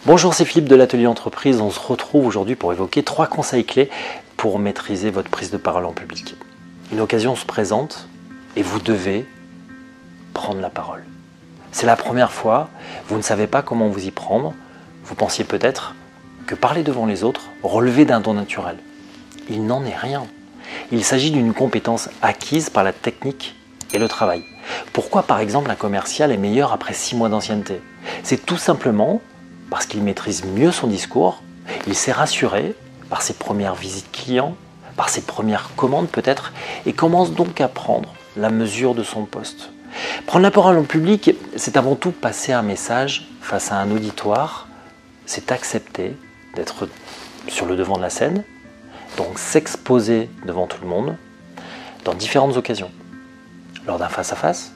Bonjour, c'est Philippe de l'Atelier Entreprise. On se retrouve aujourd'hui pour évoquer 3 conseils clés pour maîtriser votre prise de parole en public. Une occasion se présente et vous devez prendre la parole. C'est la première fois, vous ne savez pas comment vous y prendre. Vous pensiez peut-être que parler devant les autres relevait d'un don naturel. Il n'en est rien. Il s'agit d'une compétence acquise par la technique et le travail. Pourquoi par exemple un commercial est meilleur après 6 mois d'ancienneté? C'est tout simplement parce qu'il maîtrise mieux son discours, il s'est rassuré par ses premières visites clients, par ses premières commandes peut-être, et commence donc à prendre la mesure de son poste. Prendre la parole en public, c'est avant tout passer un message face à un auditoire, c'est accepter d'être sur le devant de la scène, donc s'exposer devant tout le monde, dans différentes occasions. Lors d'un face-à-face,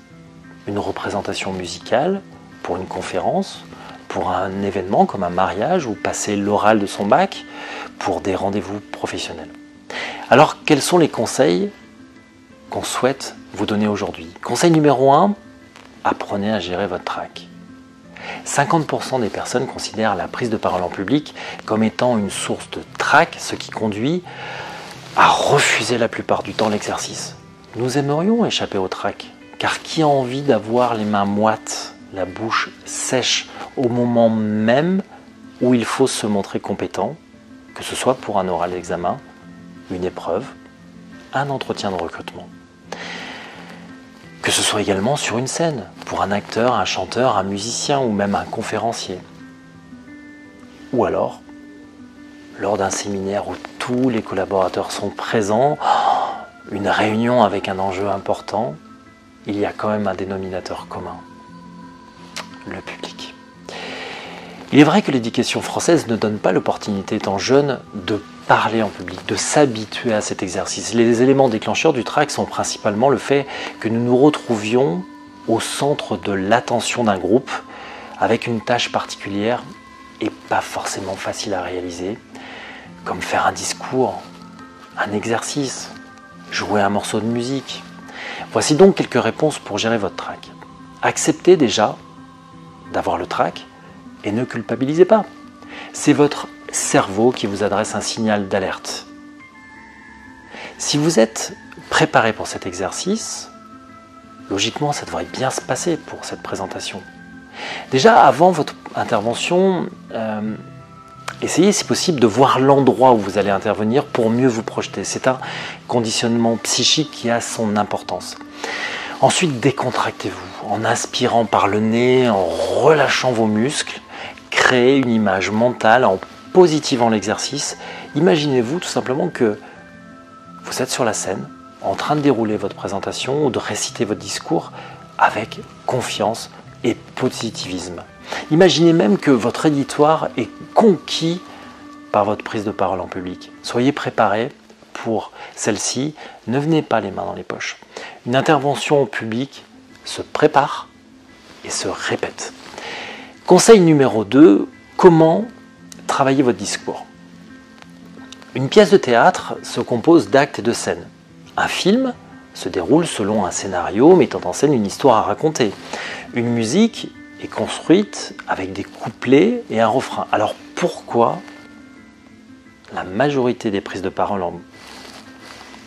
une représentation musicale, pour une conférence, pour un événement comme un mariage ou passer l'oral de son bac, pour des rendez-vous professionnels. Alors, quels sont les conseils qu'on souhaite vous donner aujourd'hui? Conseil numéro 1, apprenez à gérer votre trac. 50% des personnes considèrent la prise de parole en public comme étant une source de trac, ce qui conduit à refuser la plupart du temps l'exercice. Nous aimerions échapper au trac, car qui a envie d'avoir les mains moites, la bouche sèche au moment même où il faut se montrer compétent, que ce soit pour un oral d'examen, une épreuve, un entretien de recrutement. Que ce soit également sur une scène, pour un acteur, un chanteur, un musicien ou même un conférencier. Ou alors, lors d'un séminaire où tous les collaborateurs sont présents, une réunion avec un enjeu important, il y a quand même un dénominateur commun, le public. Il est vrai que l'éducation française ne donne pas l'opportunité, étant jeune, de parler en public, de s'habituer à cet exercice. Les éléments déclencheurs du trac sont principalement le fait que nous nous retrouvions au centre de l'attention d'un groupe, avec une tâche particulière et pas forcément facile à réaliser, comme faire un discours, un exercice, jouer un morceau de musique. Voici donc quelques réponses pour gérer votre trac. Acceptez déjà d'avoir le trac et ne culpabilisez pas. C'est votre cerveau qui vous adresse un signal d'alerte. Si vous êtes préparé pour cet exercice, logiquement ça devrait bien se passer pour cette présentation. Déjà avant votre intervention, essayez si possible de voir l'endroit où vous allez intervenir pour mieux vous projeter. C'est un conditionnement psychique qui a son importance. Ensuite, décontractez-vous en inspirant par le nez, en relâchant vos muscles. Créez une image mentale en positivant l'exercice. Imaginez-vous tout simplement que vous êtes sur la scène, en train de dérouler votre présentation ou de réciter votre discours avec confiance et positivisme. Imaginez même que votre éditoire est conquis par votre prise de parole en public. Soyez préparés pour celle-ci, ne venez pas les mains dans les poches. Une intervention au public se prépare et se répète. Conseil numéro 2, comment travailler votre discours? Une pièce de théâtre se compose d'actes et de scènes. Un film se déroule selon un scénario mettant en scène une histoire à raconter. Une musique est construite avec des couplets et un refrain. Alors pourquoi la majorité des prises de parole en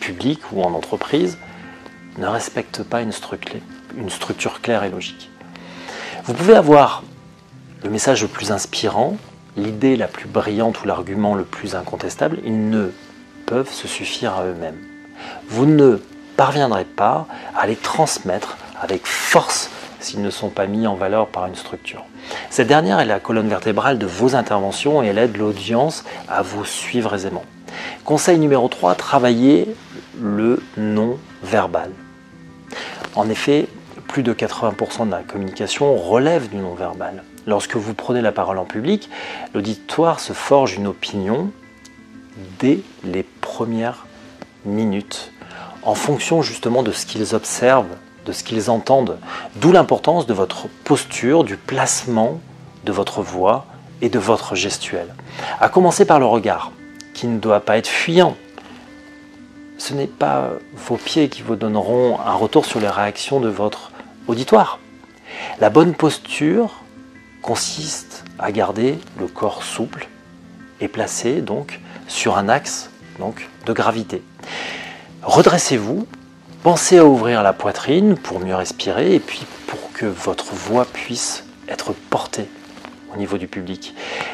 public ou en entreprise ne respectent pas une structure claire et logique? Vous pouvez avoir le message le plus inspirant, l'idée la plus brillante ou l'argument le plus incontestable, ils ne peuvent se suffire à eux-mêmes. Vous ne parviendrez pas à les transmettre avec force s'ils ne sont pas mis en valeur par une structure. Cette dernière est la colonne vertébrale de vos interventions et elle aide l'audience à vous suivre aisément. Conseil numéro 3, travaillez le non-verbal. En effet, plus de 80% de la communication relève du non-verbal. Lorsque vous prenez la parole en public, l'auditoire se forge une opinion dès les premières minutes, en fonction justement de ce qu'ils observent, de ce qu'ils entendent. D'où l'importance de votre posture, du placement de votre voix et de votre gestuelle. À commencer par le regard, qui ne doit pas être fuyant. Ce n'est pas vos pieds qui vous donneront un retour sur les réactions de votre auditoire. La bonne posture consiste à garder le corps souple et placé donc sur un axe donc, de gravité. Redressez-vous, pensez à ouvrir la poitrine pour mieux respirer et puis pour que votre voix puisse être portée au niveau du public.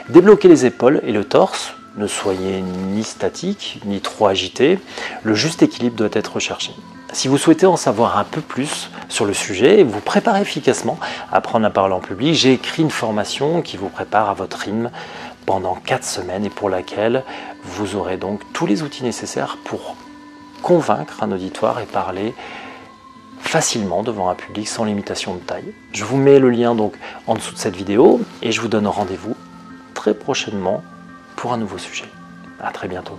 Débloquez les épaules et le torse. Ne soyez ni statique, ni trop agité. Le juste équilibre doit être recherché. Si vous souhaitez en savoir un peu plus sur le sujet et vous préparer efficacement à apprendre à parler en public, j'ai écrit une formation qui vous prépare à votre rythme pendant 4 semaines et pour laquelle vous aurez donc tous les outils nécessaires pour convaincre un auditoire et parler facilement devant un public sans limitation de taille. Je vous mets le lien donc en dessous de cette vidéo et je vous donne rendez-vous très prochainement pour un nouveau sujet. À très bientôt.